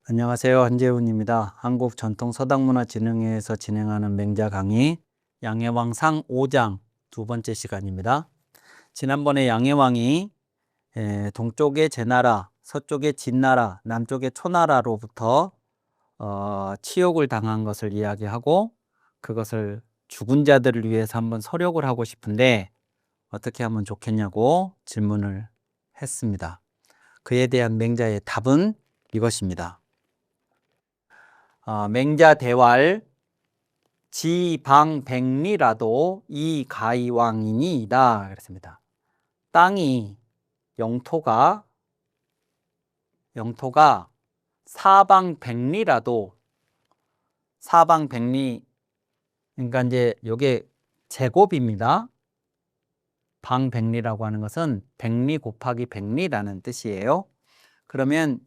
안녕하세요. 한재훈입니다. 한국전통서당문화진흥회에서 진행하는 맹자 강의 양해왕상 5장 두 번째 시간입니다. 지난번에 양해왕이 동쪽의 제나라, 서쪽의 진나라, 남쪽의 초나라로부터 치욕을 당한 것을 이야기하고 그것을 죽은 자들을 위해서 한번 서력을 하고 싶은데 어떻게 하면 좋겠냐고 질문을 했습니다. 그에 대한 맹자의 답은 이것입니다. 맹자대왈 지방백리라도 이가이왕이니이다 그랬습니다. 땅이 영토가 사방백리라도 사방백리 그러니까 이제 요게 제곱입니다. 방백리라고 하는 것은 백리 곱하기 백리라는 뜻이에요. 그러면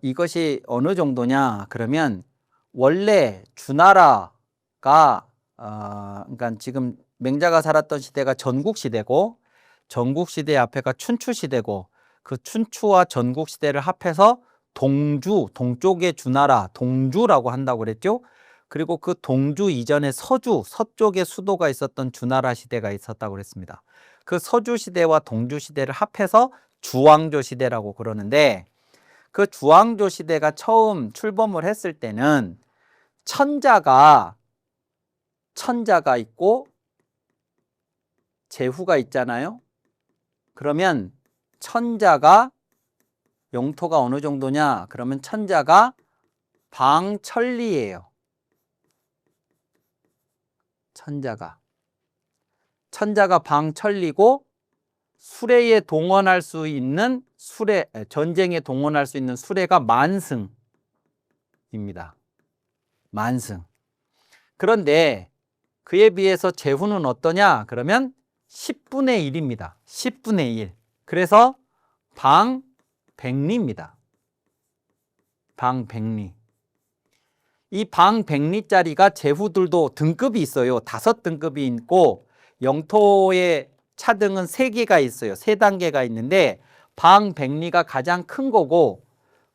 이것이 어느 정도냐 그러면 원래 주나라가 그러니까 지금 맹자가 살았던 시대가 전국시대고 전국시대 앞에가 춘추시대고 그 춘추와 전국시대를 합해서 동주, 동쪽의 주나라 동주라고 한다고 그랬죠. 그리고 그 동주 이전에 서주, 서쪽에 수도가 있었던 주나라 시대가 있었다고 그랬습니다. 그 서주 시대와 동주 시대를 합해서 주왕조 시대라고 그러는데 그 주왕조 시대가 처음 출범을 했을 때는 천자가 있고 제후가 있잖아요. 그러면 천자가 영토가 어느 정도냐? 그러면 천자가 방천리예요. 천자가 방천리고 수레에 동원할 수 있는 전쟁에 동원할 수 있는 수레가 만승입니다. 만승. 그런데 그에 비해서 제후는 어떠냐? 그러면 10분의 1입니다. 10분의 1. 그래서 방백리입니다. 방백리. 이 방백리짜리가 제후들도 등급이 있어요. 5등급이 있고 영토의 차등은 3개가 있어요. 3단계가 있는데 방백리가 가장 큰 거고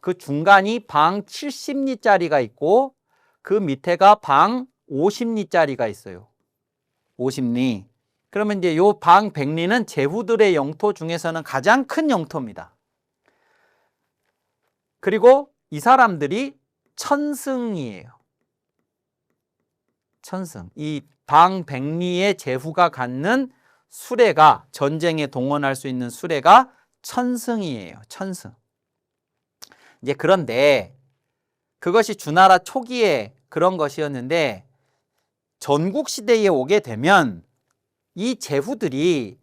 그 중간이 방 70리짜리가 있고 그 밑에가 방 50리짜리가 있어요. 50리. 그러면 이제 요 방 100리는 제후들의 영토 중에서는 가장 큰 영토입니다. 그리고 이 사람들이 천승이에요. 천승. 이 방 100리의 제후가 갖는 수레가 전쟁에 동원할 수 있는 수레가 천승이에요. 천승. 이제 그런데 그것이 주나라 초기에 그런 것이었는데 전국시대에 오게 되면 이 제후들이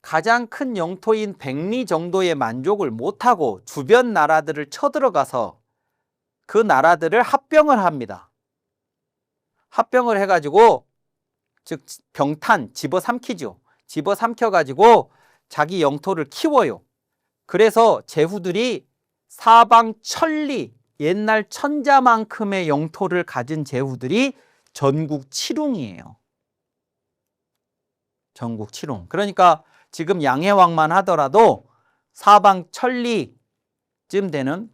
가장 큰 영토인 백리 정도의 만족을 못하고 주변 나라들을 쳐들어가서 그 나라들을 합병을 합니다. 합병을 해가지고 즉 병탄, 집어삼키죠. 집어삼켜가지고 자기 영토를 키워요. 그래서 제후들이 사방 천리, 옛날 천자만큼의 영토를 가진 제후들이 전국 칠웅이에요. 전국 칠웅. 그러니까 지금 양해왕만 하더라도 사방 천리쯤 되는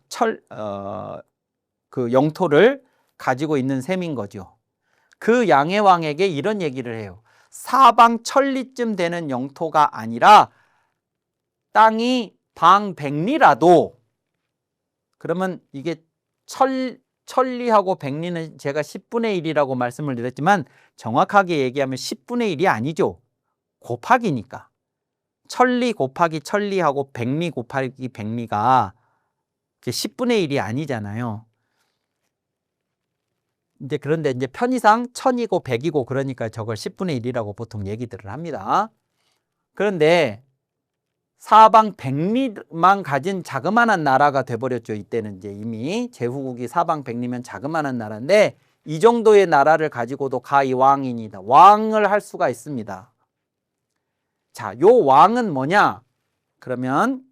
그 영토를 가지고 있는 셈인 거죠. 그 양해왕에게 이런 얘기를 해요. 사방 천리쯤 되는 영토가 아니라 땅이 방 100리라도 그러면 이게 천리하고 백리는 제가 10분의 1이라고 말씀을 드렸지만 정확하게 얘기하면 10분의 1이 아니죠. 곱하기니까. 천리 곱하기 천리하고 백리 곱하기 백리가 10분의 1이 아니잖아요. 이제 그런데 이제 편의상 1000이고 100이고 그러니까 저걸 10분의 1이라고 보통 얘기들을 합니다. 그런데 사방 100리만 가진 자그마한 나라가 돼버렸죠. 이때는 이제 이미 제후국이 사방 100리면 자그마한 나라인데 이 정도의 나라를 가지고도 가이왕이니다. 왕을 할 수가 있습니다. 자, 요 왕은 뭐냐? 그러면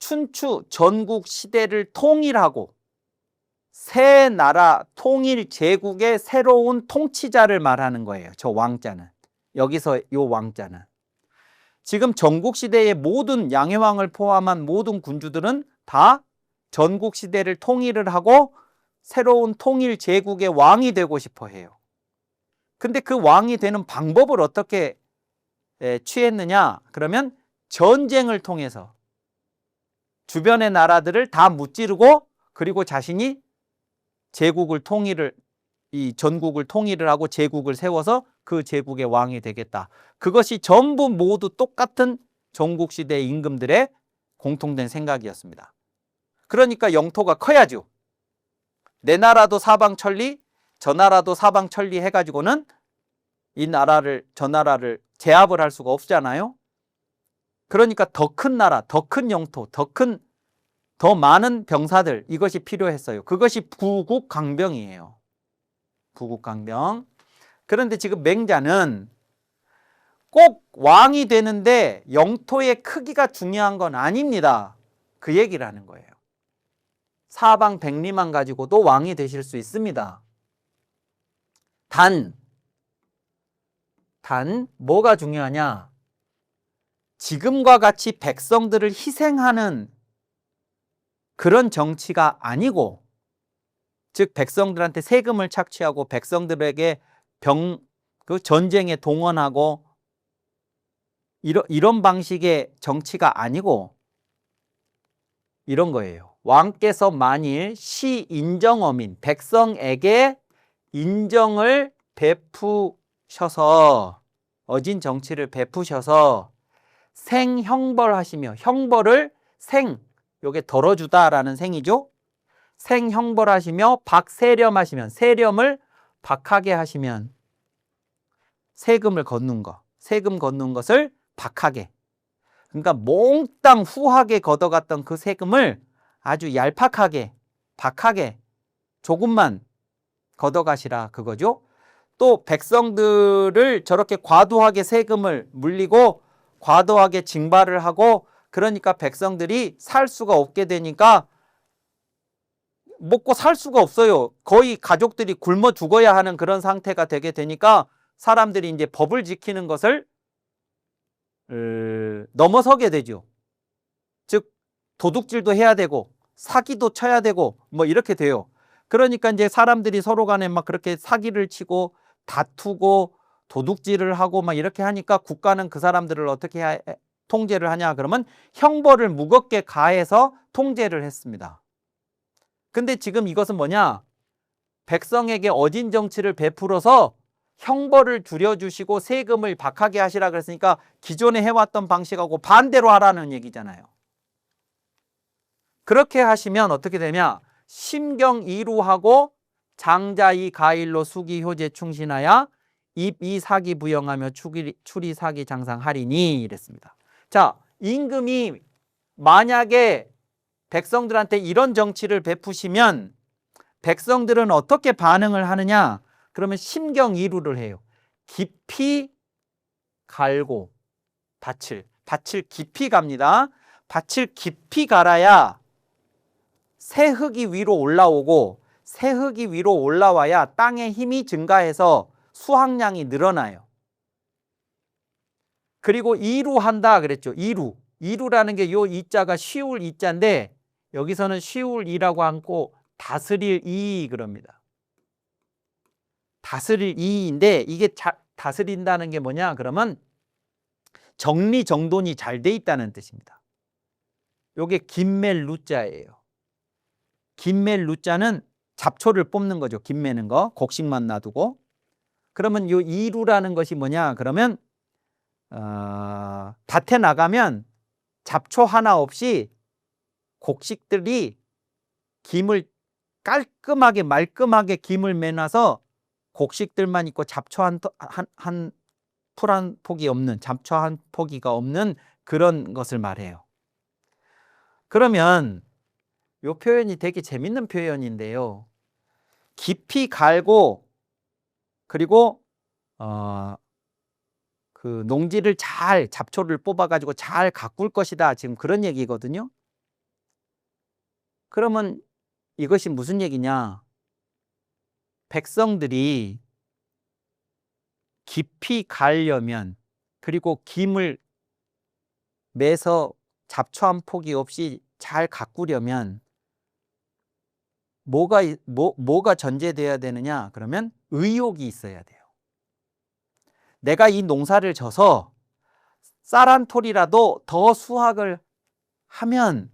춘추 전국 시대를 통일하고 새 나라 통일 제국의 새로운 통치자를 말하는 거예요. 저 왕자는. 여기서 요 왕자는. 지금 전국시대의 모든 양해왕을 포함한 모든 군주들은 다 전국 시대를 통일을 하고 새로운 통일 제국의 왕이 되고 싶어 해요. 근데 그 왕이 되는 방법을 어떻게 취했느냐? 그러면 전쟁을 통해서 주변의 나라들을 다 무찌르고 그리고 자신이 제국을 통일을 이 전국을 통일을 하고 제국을 세워서 그 제국의 왕이 되겠다. 그것이 전부 모두 똑같은 전국시대 임금들의 공통된 생각이었습니다. 그러니까 영토가 커야죠. 내 나라도 사방천리, 저 나라도 사방천리 해가지고는 이 나라를 저 나라를 제압을 할 수가 없잖아요. 그러니까 더 큰 나라, 더 큰 영토, 더 많은 병사들, 이것이 필요했어요. 그것이 부국강병이에요. 부국강병. 그런데 지금 맹자는 꼭 왕이 되는데 영토의 크기가 중요한 건 아닙니다. 그 얘기를 하는 거예요. 사방 백리만 가지고도 왕이 되실 수 있습니다. 단 뭐가 중요하냐? 지금과 같이 백성들을 희생하는 그런 정치가 아니고, 즉 백성들한테 세금을 착취하고 백성들에게 전쟁에 동원하고 이런 방식의 정치가 아니고 이런 거예요. 왕께서 만일 시인정어민, 백성에게 인정을 베푸셔서, 어진 정치를 베푸셔서 생형벌하시며, 형벌을 요게 덜어주다라는 생이죠. 생형벌하시며 박세렴하시면, 세렴을 박하게 하시면, 세금을 걷는 거, 세금 걷는 것을 박하게, 그러니까 몽땅 후하게 걷어갔던 그 세금을 아주 얄팍하게, 박하게 조금만 걷어가시라, 그거죠. 또 백성들을 저렇게 과도하게 세금을 물리고 과도하게 징발을 하고, 그러니까 백성들이 살 수가 없게 되니까 먹고 살 수가 없어요. 거의 가족들이 굶어 죽어야 하는 그런 상태가 되게 되니까 사람들이 이제 법을 지키는 것을 넘어서게 되죠. 즉 도둑질도 해야 되고 사기도 쳐야 되고 뭐 이렇게 돼요. 그러니까 이제 사람들이 서로 간에 막 그렇게 사기를 치고 다투고 도둑질을 하고 막 이렇게 하니까 국가는 그 사람들을 어떻게 통제를 하냐? 그러면 형벌을 무겁게 가해서 통제를 했습니다. 근데 지금 이것은 뭐냐? 백성에게 어진 정치를 베풀어서 형벌을 줄여주시고 세금을 박하게 하시라 그랬으니까 기존에 해왔던 방식하고 반대로 하라는 얘기잖아요. 그렇게 하시면 어떻게 되냐? 심경이루하고 장자이 가일로 수기 효제 충신하야 입이 사기 부영하며 추리 사기 장상하리니 이랬습니다. 자, 임금이 만약에 백성들한테 이런 정치를 베푸시면 백성들은 어떻게 반응을 하느냐? 그러면 심경이루를 해요. 깊이 갈고 밭을 깊이 갑니다. 밭을 깊이 갈아야 새흙이 위로 올라오고, 새흙이 위로 올라와야 땅의 힘이 증가해서 수확량이 늘어나요. 그리고 이루한다 그랬죠. 이루라는 게 요 이자가 쉬울 이자인데 여기서는 쉬울 이라고 않고 다스릴 이 그럽니다. 다스릴 이인데 이게 다스린다는 게 뭐냐? 그러면 정리정돈이 잘 돼 있다는 뜻입니다. 요게 김멜루자예요. 김멜루자는 잡초를 뽑는 거죠. 김매는 거, 곡식만 놔두고. 그러면 요 이루라는 것이 뭐냐? 그러면 밭에 나가면 잡초 하나 없이 곡식들이 김을 깔끔하게 말끔하게 김을 매놔서 곡식들만 있고 잡초 풀 한 포기 없는, 잡초 한 포기가 없는 그런 것을 말해요. 그러면 이 표현이 되게 재밌는 표현인데요. 깊이 갈고 그리고 그 농지를 잘 잡초를 뽑아가지고 잘 가꿀 것이다. 지금 그런 얘기거든요. 그러면 이것이 무슨 얘기냐? 백성들이 깊이 가려면, 그리고 김을 매서 잡초 한 포기 없이 잘 가꾸려면 뭐가 전제돼야 되느냐? 그러면 의욕이 있어야 돼요. 내가 이 농사를 져서 쌀 한 톨이라도 더 수확을 하면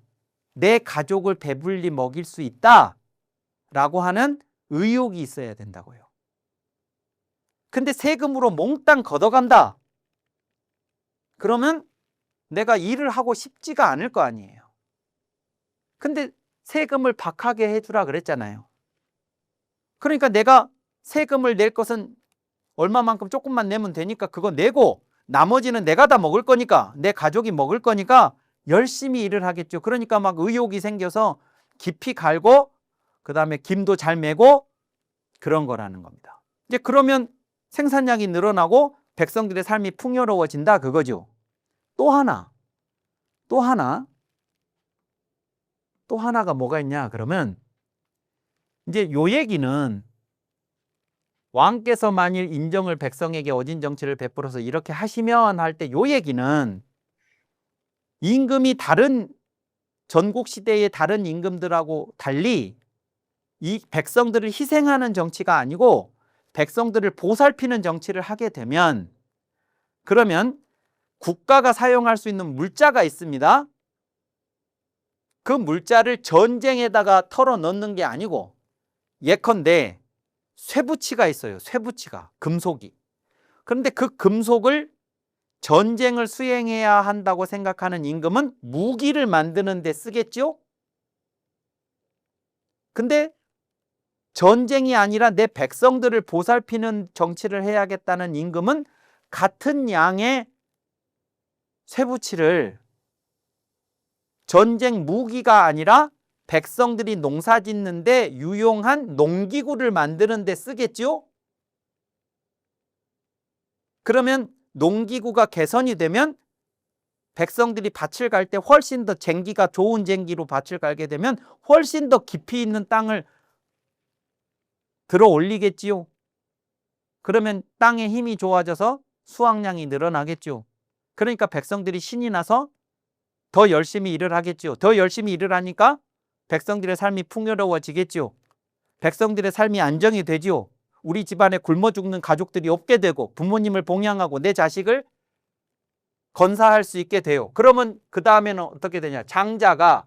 내 가족을 배불리 먹일 수 있다라고 하는 의욕이 있어야 된다고요. 근데 세금으로 몽땅 걷어간다. 그러면 내가 일을 하고 싶지가 않을 거 아니에요. 근데 세금을 박하게 해주라 그랬잖아요. 그러니까 내가 세금을 낼 것은 얼마만큼 조금만 내면 되니까 그거 내고 나머지는 내가 다 먹을 거니까, 내 가족이 먹을 거니까 열심히 일을 하겠죠. 그러니까 막 의욕이 생겨서 깊이 갈고 그다음에 김도 잘 메고 그런 거라는 겁니다. 이제 그러면 생산량이 늘어나고 백성들의 삶이 풍요로워진다 그거죠. 또 하나가 뭐가 있냐 그러면 이제 요 얘기는 왕께서 만일 인정을 백성에게 어진 정치를 베풀어서 이렇게 하시면 할 때 요 얘기는 임금이 다른 전국 시대의 다른 임금들하고 달리 이 백성들을 희생하는 정치가 아니고 백성들을 보살피는 정치를 하게 되면 그러면 국가가 사용할 수 있는 물자가 있습니다. 그 물자를 전쟁에다가 털어 넣는 게 아니고 예컨대 쇠붙이가 있어요. 쇠붙이가 금속이. 그런데 그 금속을 전쟁을 수행해야 한다고 생각하는 임금은 무기를 만드는 데 쓰겠죠? 근데 전쟁이 아니라 내 백성들을 보살피는 정치를 해야겠다는 임금은 같은 양의 쇠붙이를 전쟁 무기가 아니라 백성들이 농사 짓는데 유용한 농기구를 만드는 데 쓰겠죠? 그러면 농기구가 개선이 되면 백성들이 밭을 갈 때 훨씬 더 쟁기가 좋은 쟁기로 밭을 갈게 되면 훨씬 더 깊이 있는 땅을 들어 올리겠지요. 그러면 땅의 힘이 좋아져서 수확량이 늘어나겠죠. 그러니까 백성들이 신이 나서 더 열심히 일을 하겠죠. 더 열심히 일을 하니까 백성들의 삶이 풍요로워지겠죠. 백성들의 삶이 안정이 되지요. 우리 집안에 굶어 죽는 가족들이 없게 되고 부모님을 봉양하고 내 자식을 건사할 수 있게 돼요. 그러면 그 다음에는 어떻게 되냐? 장자가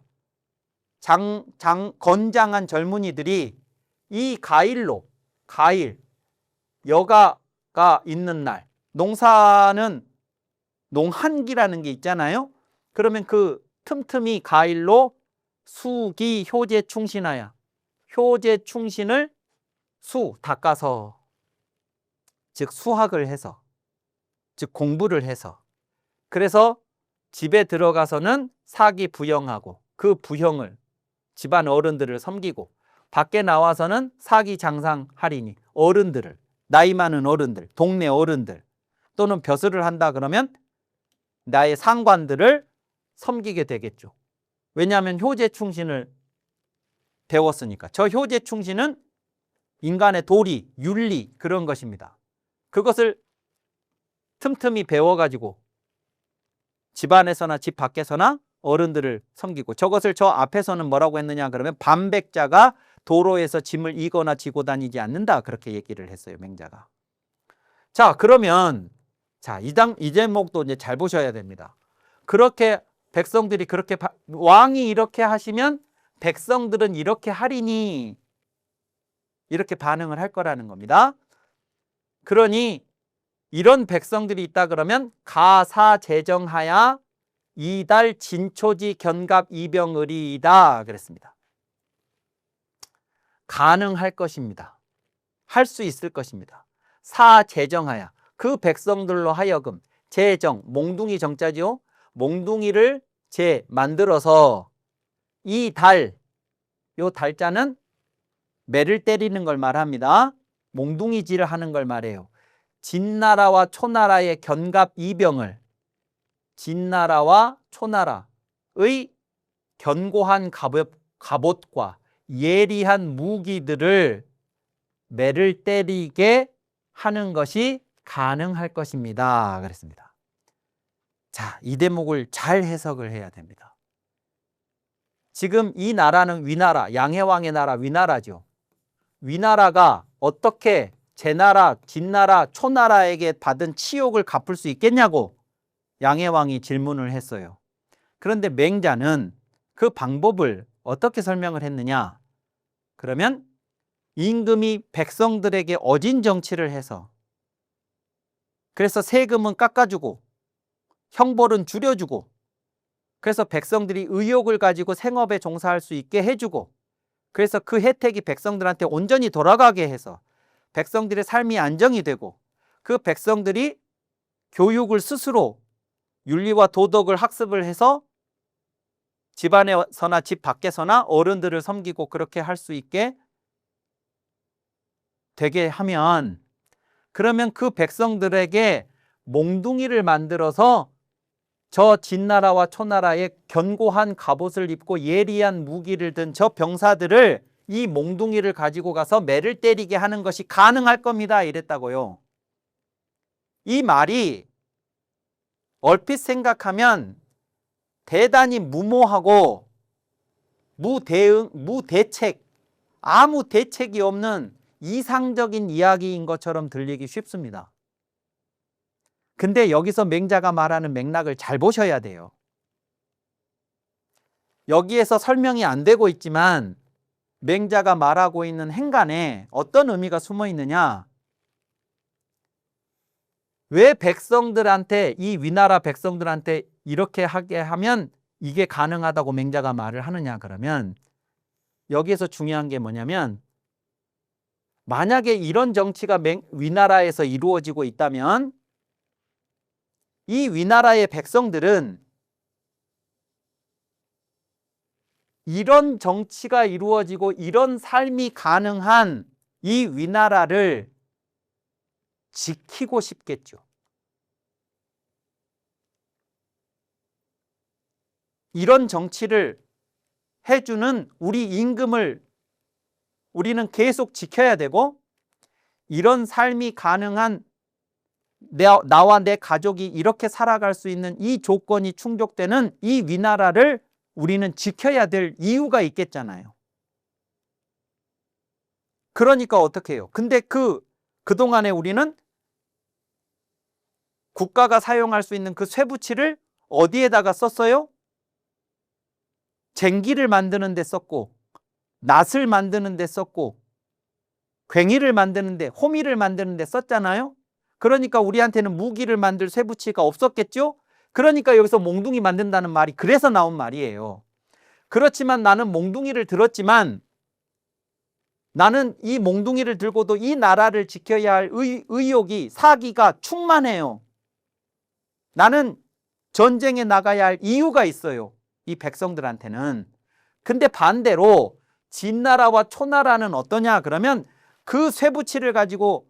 건장한 젊은이들이 이 가일 여가가 있는 날 농사는 농한기라는 게 있잖아요. 그러면 그 틈틈이 가일로 수기 효제 충신하야 효제 충신을 닦아서 즉 수학을 해서 즉 공부를 해서 그래서 집에 들어가서는 사기 부형하고 그 부형을 집안 어른들을 섬기고 밖에 나와서는 사기 장상하리니 어른들을 나이 많은 어른들 동네 어른들 또는 벼슬을 한다 그러면 나의 상관들을 섬기게 되겠죠. 왜냐하면 효제 충신을 배웠으니까. 저 효제 충신은 인간의 도리, 윤리 그런 것입니다. 그것을 틈틈이 배워가지고 집안에서나 집 밖에서나 어른들을 섬기고 저것을 저 앞에서는 뭐라고 했느냐 그러면 반백자가 도로에서 짐을 이거나 지고 다니지 않는다 그렇게 얘기를 했어요. 맹자가. 자 그러면 이 제목도 이제 잘 보셔야 됩니다. 그렇게 백성들이 그렇게 왕이 이렇게 하시면 백성들은 이렇게 하리니 이렇게 반응을 할 거라는 겁니다. 그러니 이런 백성들이 있다 그러면 가사제정하야 이달 진초지 견갑 이병의리이다 그랬습니다. 가능할 것입니다. 할 수 있을 것입니다. 사제정하야 그 백성들로 하여금 제정 몽둥이 정자지요. 몽둥이를 만들어서 이 요 달자는 매를 때리는 걸 말합니다. 몽둥이질을 하는 걸 말해요. 진나라와 초나라의 견갑 이병을 진나라와 초나라의 견고한 갑옷과 예리한 무기들을 매를 때리게 하는 것이 가능할 것입니다. 그랬습니다. 자, 이 대목을 잘 해석을 해야 됩니다. 지금 이 나라는 위나라, 양해왕의 나라 위나라죠. 위나라가 어떻게 제나라, 진나라, 초나라에게 받은 치욕을 갚을 수 있겠냐고 양해왕이 질문을 했어요. 그런데 맹자는 그 방법을 어떻게 설명을 했느냐? 그러면 임금이 백성들에게 어진 정치를 해서 그래서 세금은 깎아주고 형벌은 줄여주고 그래서 백성들이 의욕을 가지고 생업에 종사할 수 있게 해주고 그래서 그 혜택이 백성들한테 온전히 돌아가게 해서 백성들의 삶이 안정이 되고 그 백성들이 교육을 스스로 윤리와 도덕을 학습을 해서 집 안에서나 집 밖에서나 어른들을 섬기고 그렇게 할 수 있게 되게 하면 그러면 그 백성들에게 몽둥이를 만들어서 저 진나라와 초나라의 견고한 갑옷을 입고 예리한 무기를 든 저 병사들을 이 몽둥이를 가지고 가서 매를 때리게 하는 것이 가능할 겁니다. 이랬다고요. 이 말이 얼핏 생각하면 대단히 무모하고 무대책, 아무 대책이 없는 이상적인 이야기인 것처럼 들리기 쉽습니다. 근데 여기서 맹자가 말하는 맥락을 잘 보셔야 돼요. 여기에서 설명이 안 되고 있지만 맹자가 말하고 있는 행간에 어떤 의미가 숨어 있느냐? 왜 백성들한테 이 위나라 백성들한테 이렇게 하게 하면 이게 가능하다고 맹자가 말을 하느냐 그러면 여기에서 중요한 게 뭐냐면 만약에 이런 정치가 위나라에서 이루어지고 있다면 이 위나라의 백성들은 이런 정치가 이루어지고 이런 삶이 가능한 이 위나라를 지키고 싶겠죠. 이런 정치를 해주는 우리 임금을 우리는 계속 지켜야 되고 이런 삶이 가능한 나와 내 가족이 이렇게 살아갈 수 있는 이 조건이 충족되는 이 위나라를 우리는 지켜야 될 이유가 있겠잖아요. 그러니까 어떻게 해요? 근데 그동안에 우리는 국가가 사용할 수 있는 그 쇠붙이를 어디에다가 썼어요? 쟁기를 만드는 데 썼고 낫을 만드는 데 썼고 괭이를 만드는 데 호미를 만드는 데 썼잖아요. 그러니까 우리한테는 무기를 만들 쇠붙이가 없었겠죠? 그러니까 여기서 몽둥이 만든다는 말이 그래서 나온 말이에요. 그렇지만 나는 몽둥이를 들었지만 나는 이 몽둥이를 들고도 이 나라를 지켜야 할 의욕이 사기가 충만해요. 나는 전쟁에 나가야 할 이유가 있어요. 이 백성들한테는. 근데 반대로 진나라와 초나라는 어떠냐 그러면 그 쇠붙이를 가지고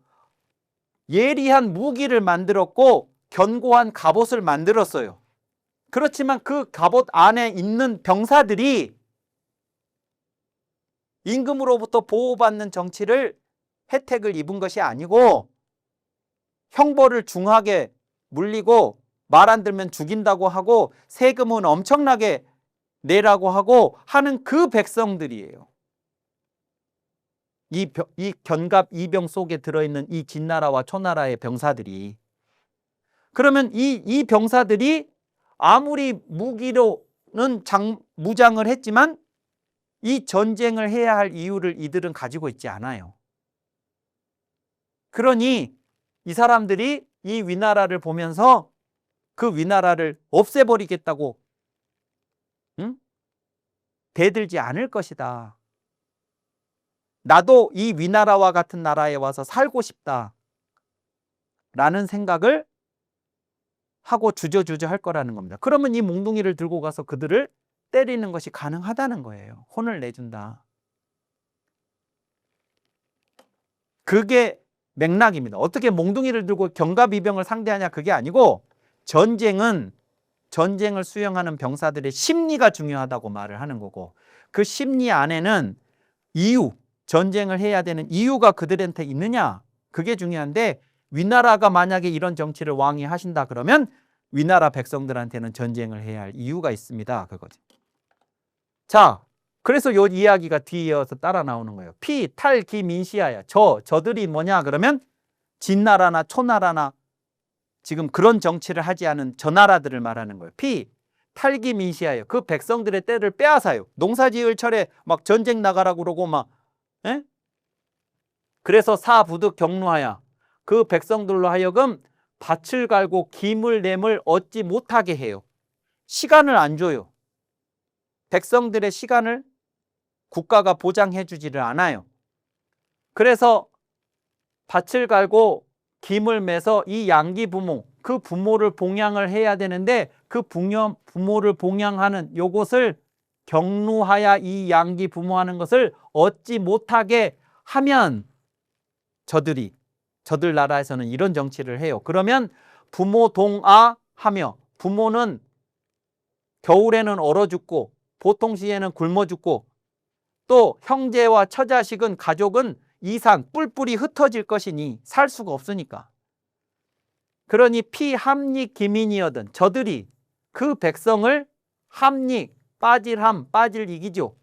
예리한 무기를 만들었고 견고한 갑옷을 만들었어요. 그렇지만 그 갑옷 안에 있는 병사들이 임금으로부터 보호받는 정치를 혜택을 입은 것이 아니고 형벌을 중하게 물리고 말 안 들면 죽인다고 하고 세금은 엄청나게 내라고 하고 하는 그 백성들이에요. 이 견갑 이병 속에 들어있는 이 진나라와 초나라의 병사들이. 그러면 이 병사들이 아무리 무기로는 무장을 했지만 이 전쟁을 해야 할 이유를 이들은 가지고 있지 않아요. 그러니 이 사람들이 이 위나라를 보면서 그 위나라를 없애버리겠다고 대들지 않을 것이다. 나도 이 위나라와 같은 나라에 와서 살고 싶다 라는 생각을 하고 주저주저 할 거라는 겁니다. 그러면 이 몽둥이를 들고 가서 그들을 때리는 것이 가능하다는 거예요. 혼을 내준다. 그게 맥락입니다. 어떻게 몽둥이를 들고 견갑이병을 상대하냐 그게 아니고 전쟁을 수행하는 병사들의 심리가 중요하다고 말을 하는 거고 그 심리 안에는 전쟁을 해야 되는 이유가 그들한테 있느냐 그게 중요한데 위나라가 만약에 이런 정치를 왕이 하신다 그러면 위나라 백성들한테는 전쟁을 해야 할 이유가 있습니다. 그거죠. 자, 그래서 요 이야기가 뒤이어서 따라 나오는 거예요. 피, 탈, 기, 민시하야. 저들이 뭐냐 그러면 진나라나 초나라나 지금 그런 정치를 하지 않은 저 나라들을 말하는 거예요. 피, 탈기, 민시하여. 그 백성들의 때를 빼앗아요. 농사지을 철에 막 전쟁 나가라고 그러고 막, 에? 그래서 사부득 경루하야. 그 백성들로 하여금 밭을 갈고 기물 냄을 얻지 못하게 해요. 시간을 안 줘요. 백성들의 시간을 국가가 보장해 주지를 않아요. 그래서 밭을 갈고 김을 매서 이 양기 부모, 그 부모를 봉양을 해야 되는데 그 부모를 봉양하는 요것을 경루하야 이 양기 부모하는 것을 얻지 못하게 하면 저들 나라에서는 이런 정치를 해요. 그러면 부모 동아하며 부모는 겨울에는 얼어 죽고 보통 시에는 굶어 죽고 또 형제와 처자식은 가족은 이상 뿔뿔이 흩어질 것이니 살 수가 없으니까. 그러니 피함닉 기민이여든 저들이 그 백성을 함닉 빠질 이기죠.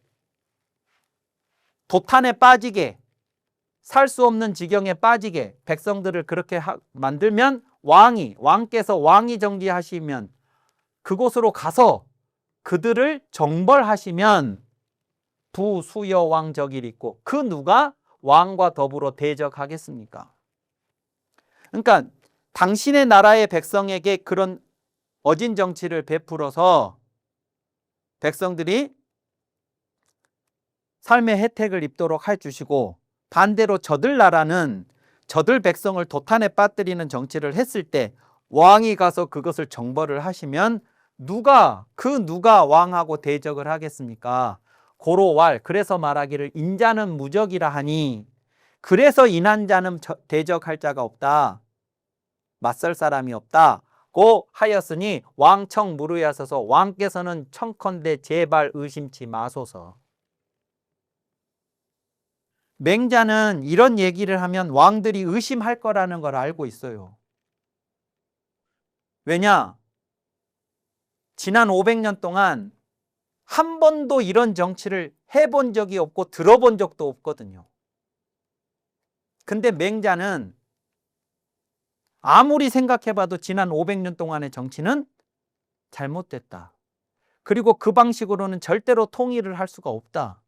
도탄에 빠지게 살 수 없는 지경에 빠지게 백성들을 그렇게 만들면 왕께서 왕이 정지하시면 그곳으로 가서 그들을 정벌하시면 부수여왕적일 있고 그 누가 왕과 더불어 대적하겠습니까? 그러니까 당신의 나라의 백성에게 그런 어진 정치를 베풀어서 백성들이 삶의 혜택을 입도록 해주시고 반대로 저들 나라는 저들 백성을 도탄에 빠뜨리는 정치를 했을 때 왕이 가서 그것을 정벌을 하시면 누가 왕하고 대적을 하겠습니까? 고로왈 그래서 말하기를 인자는 무적이라 하니 그래서 인한 자는 대적할 자가 없다. 맞설 사람이 없다고 하였으니 왕청 무르야서서 왕께서는 청컨대 제발 의심치 마소서. 맹자는 이런 얘기를 하면 왕들이 의심할 거라는 걸 알고 있어요. 왜냐? 지난 500년 동안 한 번도 이런 정치를 해본 적이 없고 들어본 적도 없거든요. 근데 맹자는 아무리 생각해봐도 지난 500년 동안의 정치는 잘못됐다. 그리고 그 방식으로는 절대로 통일을 할 수가 없다.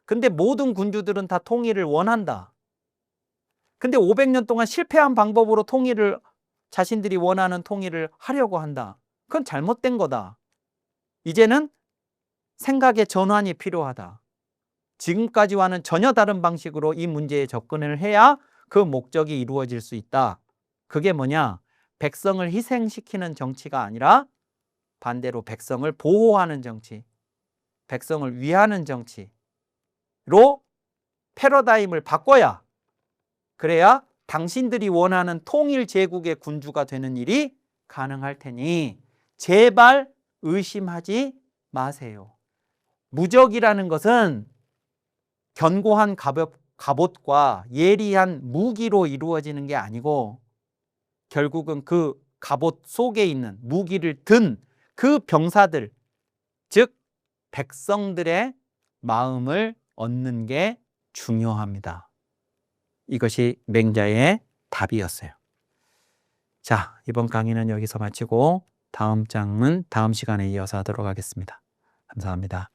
근데 모든 군주들은 다 통일을 원한다. 근데 500년 동안 실패한 방법으로 자신들이 원하는 통일을 하려고 한다. 그건 잘못된 거다. 이제는 생각의 전환이 필요하다. 지금까지와는 전혀 다른 방식으로 이 문제에 접근을 해야 그 목적이 이루어질 수 있다. 그게 뭐냐? 백성을 희생시키는 정치가 아니라 반대로 백성을 보호하는 정치, 백성을 위하는 정치로 패러다임을 바꿔야 그래야 당신들이 원하는 통일 제국의 군주가 되는 일이 가능할 테니 제발 의심하지 마세요. 무적이라는 것은 견고한 갑옷과 예리한 무기로 이루어지는 게 아니고 결국은 그 갑옷 속에 있는 무기를 든 그 병사들, 즉 백성들의 마음을 얻는 게 중요합니다. 이것이 맹자의 답이었어요. 자, 이번 강의는 여기서 마치고 다음 장은 다음 시간에 이어서 하도록 하겠습니다. 감사합니다.